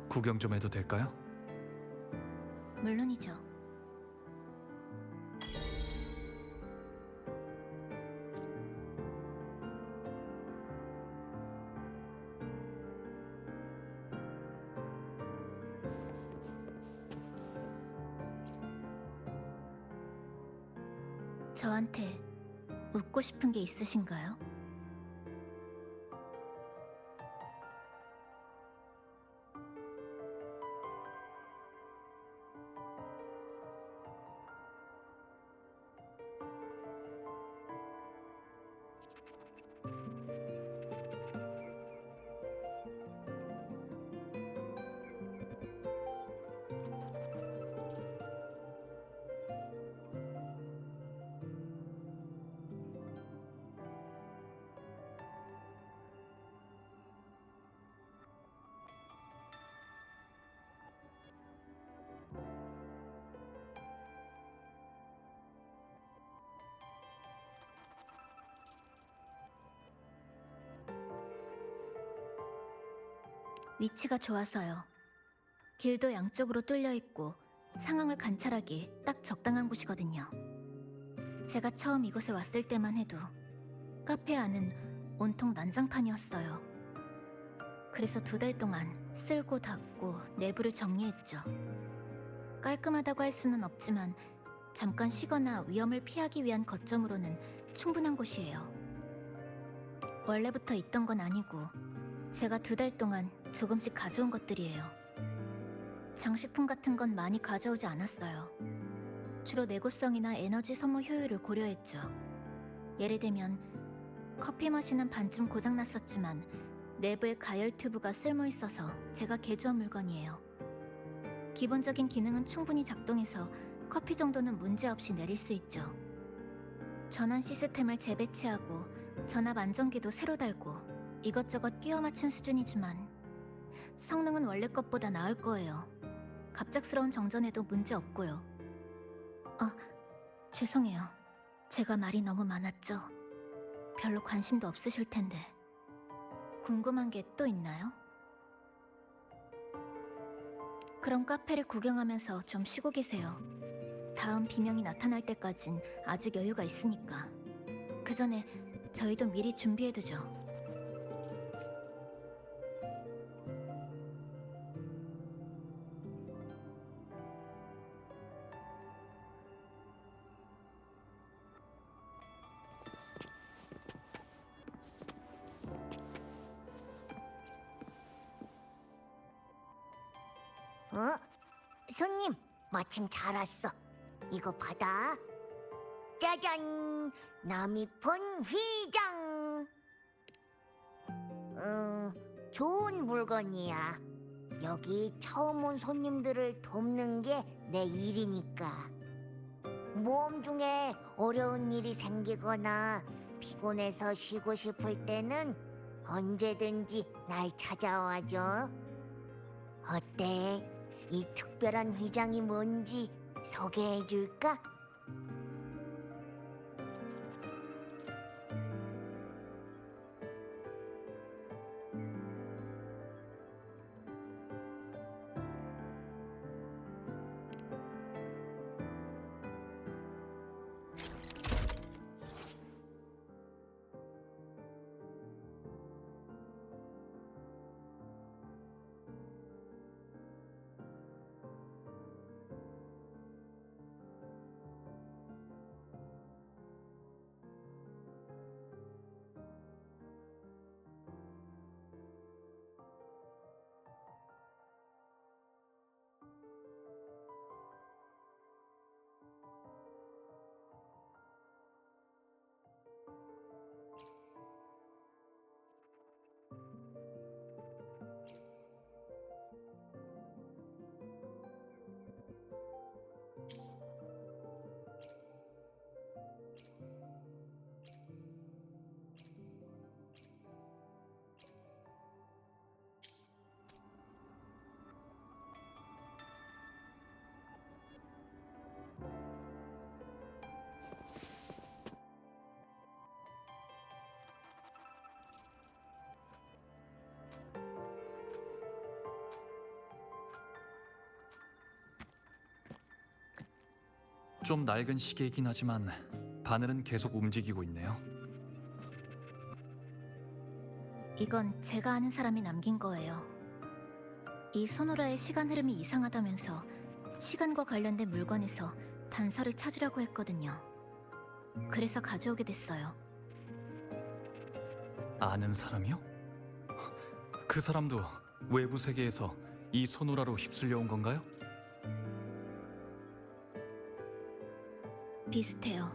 구경 좀 해도 될까요? 물론이죠. 저한테 묻고 싶은 게 있으신가요? 위치가 좋아서요. 길도 양쪽으로 뚫려 있고 상황을 관찰하기 딱 적당한 곳이거든요. 제가 처음 이곳에 왔을 때만 해도 카페 안은 온통 난장판이었어요. 그래서 2달 동안 쓸고 닦고 내부를 정리했죠. 깔끔하다고 할 수는 없지만 잠깐 쉬거나 위험을 피하기 위한 거점으로는 충분한 곳이에요. 원래부터 있던 건 아니고 제가 2달 동안 조금씩 가져온 것들이에요. 장식품 같은 건 많이 가져오지 않았어요. 주로 내구성이나 에너지 소모 효율을 고려했죠. 예를 들면 커피 머신은 반쯤 고장났었지만 내부에 가열 튜브가 쓸모 있어서 제가 개조한 물건이에요. 기본적인 기능은 충분히 작동해서 커피 정도는 문제없이 내릴 수 있죠. 전원 시스템을 재배치하고 전압 안정기도 새로 달고 이것저것 끼워 맞춘 수준이지만 성능은 원래 것보다 나을 거예요. 갑작스러운 정전에도 문제 없고요. 죄송해요. 제가 말이 너무 많았죠. 별로 관심도 없으실 텐데. 궁금한 게 또 있나요? 그럼 카페를 구경하면서 좀 쉬고 계세요. 다음 비명이 나타날 때까진 아직 여유가 있으니까. 그 전에 저희도 미리 준비해두죠. 손님, 마침 잘 왔어. 이거 받아. 짜잔! 나미폰 휘장! 좋은 물건이야. 여기 처음 온 손님들을 돕는 게 내 일이니까. 모험 중에 어려운 일이 생기거나 피곤해서 쉬고 싶을 때는 언제든지 날 찾아와줘. 어때? 이 특별한 휘장이 뭔지 소개해줄까? 좀 낡은 시계이긴 하지만 바늘은 계속 움직이고 있네요. 이건 제가 아는 사람이 남긴 거예요. 이 소노라의 시간 흐름이 이상하다면서 시간과 관련된 물건에서 단서를 찾으라고 했거든요. 그래서 가져오게 됐어요. 아는 사람이요? 그 사람도 외부 세계에서 이 소노라로 휩쓸려 온 건가요? 비슷해요.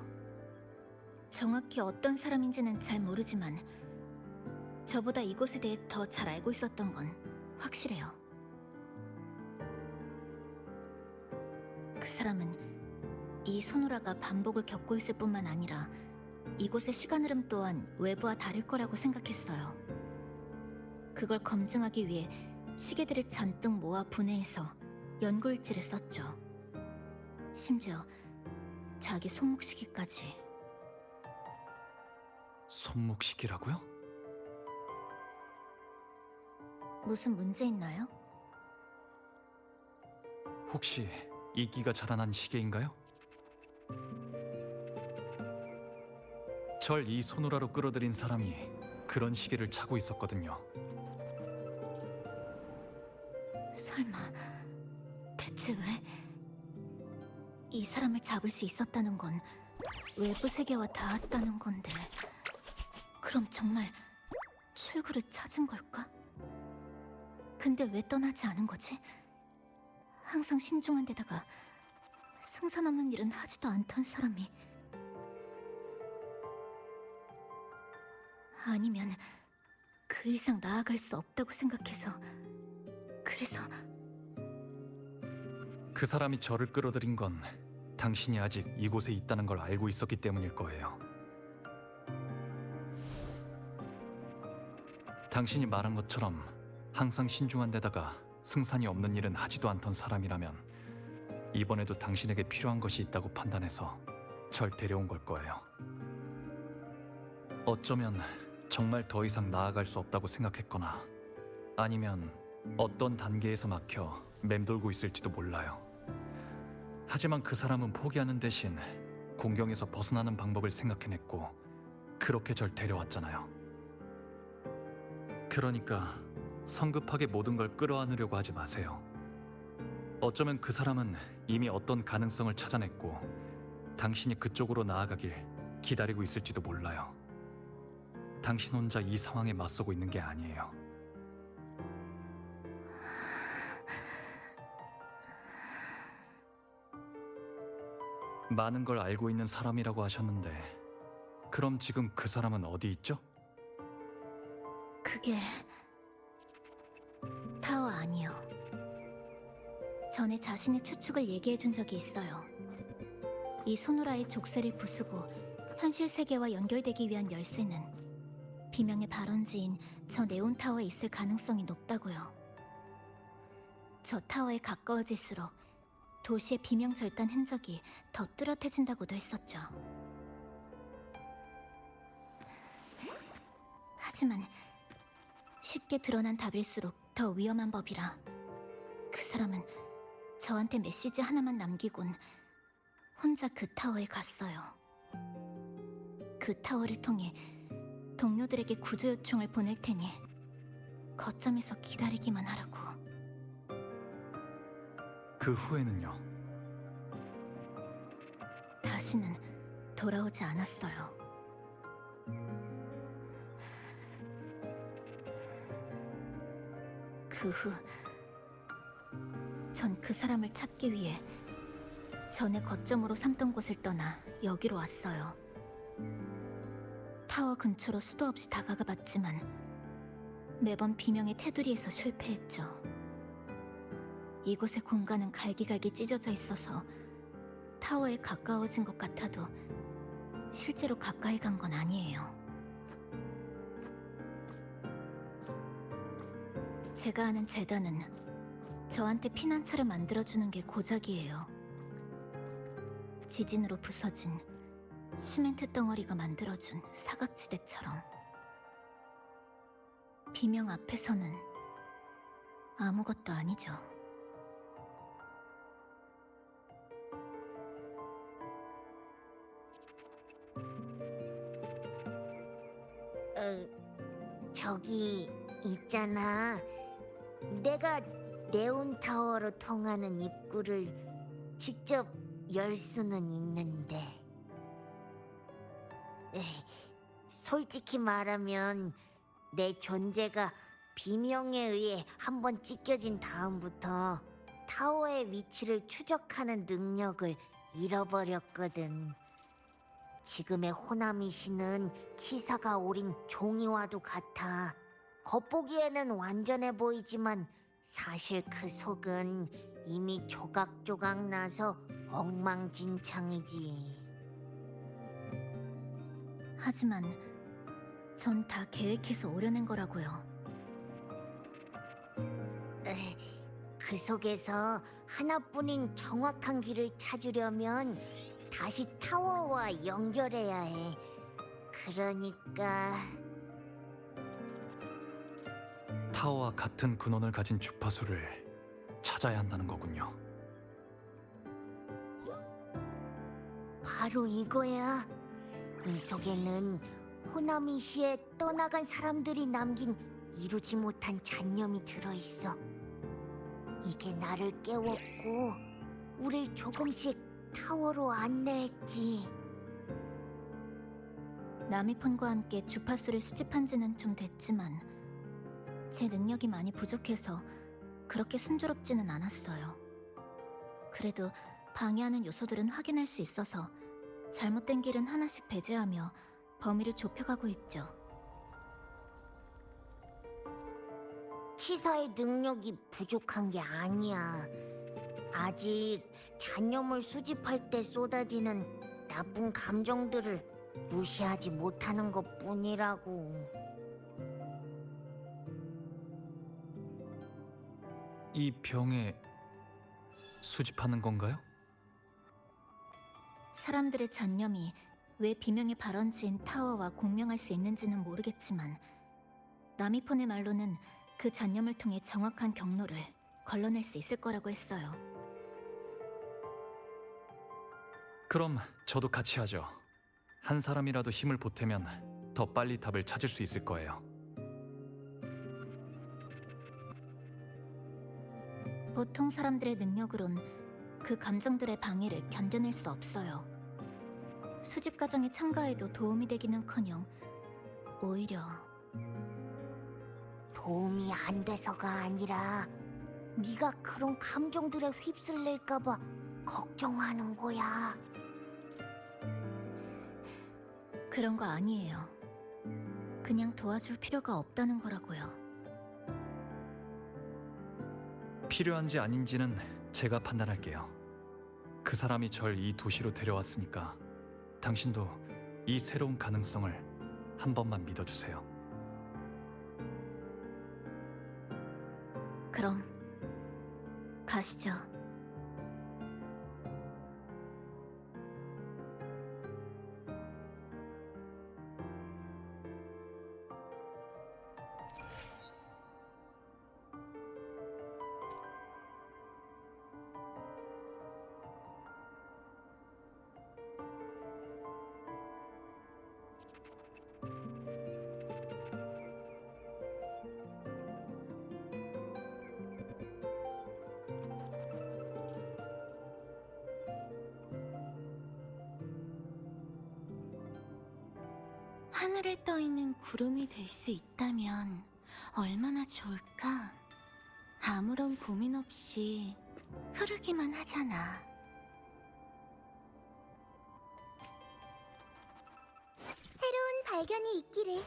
정확히 어떤 사람인지는 잘 모르지만 저보다 이곳에 대해 더 잘 알고 있었던 건 확실해요. 그 사람은 이 소노라가 반복을 겪고 있을 뿐만 아니라 이곳의 시간 흐름 또한 외부와 다를 거라고 생각했어요. 그걸 검증하기 위해 시계들을 잔뜩 모아 분해해서 연구일지를 썼죠. 심지어 자기 손목시계까지. 손목시계라고요? 무슨 문제 있나요? 혹시 이끼가 자라난 시계인가요? 절 이 소노라로 끌어들인 사람이 그런 시계를 차고 있었거든요. 설마 대체 왜? 이 사람을 잡을 수 있었다는 건 외부 세계와 닿았다는 건데, 그럼 정말 출구를 찾은 걸까? 근데 왜 떠나지 않은 거지? 항상 신중한 데다가 승산 없는 일은 하지도 않던 사람이. 아니면 그 이상 나아갈 수 없다고 생각해서 그래서 그 사람이 저를 끌어들인 건 당신이 아직 이곳에 있다는 걸 알고 있었기 때문일 거예요. 당신이 말한 것처럼 항상 신중한 데다가 승산이 없는 일은 하지도 않던 사람이라면 이번에도 당신에게 필요한 것이 있다고 판단해서 절 데려온 걸 거예요. 어쩌면 정말 더 이상 나아갈 수 없다고 생각했거나 아니면 어떤 단계에서 막혀 맴돌고 있을지도 몰라요. 하지만 그 사람은 포기하는 대신 공경에서 벗어나는 방법을 생각해냈고 그렇게 절 데려왔잖아요. 그러니까 성급하게 모든 걸 끌어안으려고 하지 마세요. 어쩌면 그 사람은 이미 어떤 가능성을 찾아냈고 당신이 그쪽으로 나아가길 기다리고 있을지도 몰라요. 당신 혼자 이 상황에 맞서고 있는 게 아니에요. 많은 걸 알고 있는 사람이라고 하셨는데 그럼 지금 그 사람은 어디 있죠? 그게 타워 아니요. 전에 자신의 추측을 얘기해 준 적이 있어요. 이 소노라의 족쇄를 부수고 현실 세계와 연결되기 위한 열쇠는 비명의 발원지인 저 네온 타워에 있을 가능성이 높다고요. 저 타워에 가까워질수록 도시의 비명 절단 흔적이 더 뚜렷해진다고도 했었죠. 하지만 쉽게 드러난 답일수록 더 위험한 법이라 그 사람은 저한테 메시지 하나만 남기곤 혼자 그 타워에 갔어요. 그 타워를 통해 동료들에게 구조 요청을 보낼 테니 거점에서 기다리기만 하라고. 그 후에는요? 다시는 돌아오지 않았어요. 그 후, 전 그 사람을 찾기 위해 전에 거점으로 삼던 곳을 떠나 여기로 왔어요. 타워 근처로 수도 없이 다가가 봤지만 매번 비명의 테두리에서 실패했죠. 이곳의 공간은 갈기갈기 찢어져 있어서 타워에 가까워진 것 같아도 실제로 가까이 간 건 아니에요. 제가 아는 재단은 저한테 피난처를 만들어주는 게 고작이에요. 지진으로 부서진 시멘트 덩어리가 만들어준 사각지대처럼. 비명 앞에서는 아무것도 아니죠. 저기 있잖아. 내가 네온타워로 통하는 입구를 직접 열 수는 있는데 솔직히 말하면 내 존재가 비명에 의해 한번 찢겨진 다음부터 타워의 위치를 추적하는 능력을 잃어버렸거든. 지금의 호나미 씨는 치사가 오린 종이와도 같아. 겉보기에는 완전해 보이지만 사실 그 속은 이미 조각조각 나서 엉망진창이지. 하지만 전 다 계획해서 오려낸 거라고요. 그 속에서 하나뿐인 정확한 길을 찾으려면 다시 타워와 연결해야 해. 그러니까 타워와 같은 근원을 가진 주파수를 찾아야 한다는 거군요. 바로 이거야. 이 속에는 호나미 씨의 떠나간 사람들이 남긴 이루지 못한 잔념이 들어있어. 이게 나를 깨웠고 우릴 조금씩 타워로 안내했지. 나미폰과 함께 주파수를 수집한 지는 좀 됐지만 제 능력이 많이 부족해서 그렇게 순조롭지는 않았어요. 그래도 방해하는 요소들은 확인할 수 있어서 잘못된 길은 하나씩 배제하며 범위를 좁혀가고 있죠. 치사의 능력이 부족한 게 아니야. 아직 잔념을 수집할 때 쏟아지는 나쁜 감정들을 무시하지 못하는 것뿐이라고. 이 병에 수집하는 건가요? 사람들의 잔념이 왜 비명의 발원지인 타워와 공명할 수 있는지는 모르겠지만 나미폰의 말로는 그 잔념을 통해 정확한 경로를 걸러낼 수 있을 거라고 했어요. 그럼 저도 같이 하죠. 한 사람이라도 힘을 보태면 더 빨리 답을 찾을 수 있을 거예요. 보통 사람들의 능력으론 그 감정들의 방해를 견뎌낼 수 없어요. 수집 과정에 참가해도 도움이 되기는커녕 오히려 도움이 안 돼서가 아니라 네가 그런 감정들에 휩쓸릴까 봐 걱정하는 거야. 그런 거 아니에요. 그냥 도와줄 필요가 없다는 거라고요. 필요한지 아닌지는 제가 판단할게요. 그 사람이 절 이 도시로 데려왔으니까 당신도 이 새로운 가능성을 한 번만 믿어주세요. 그럼 가시죠. 하늘에 떠있는 구름이 될 수 있다면 얼마나 좋을까? 아무런 고민 없이 흐르기만 하잖아. 새로운 발견이 있기를.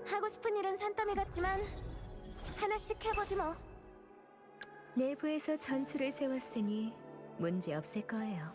하고 싶은 일은 산더미 같지만 하나씩 해보지 뭐. 내부에서 전술을 세웠으니 문제 없을 거예요.